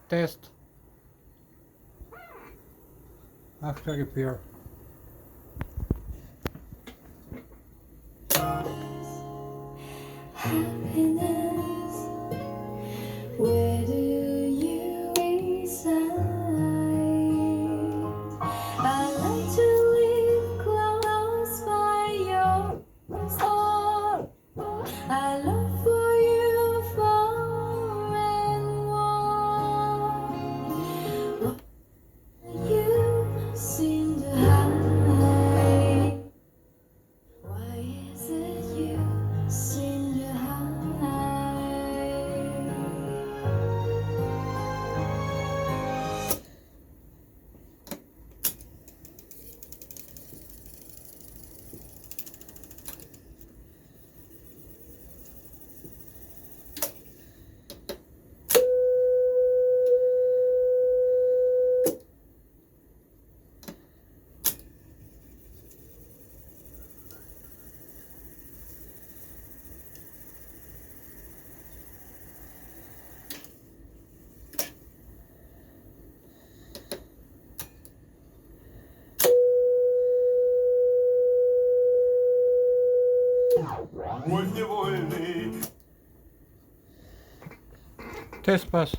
Test after repair. Happiness, where do you reside? I like to live close by your star. I love for you far and wide. You seem to hide. Why is it you seem to hide? Test pass.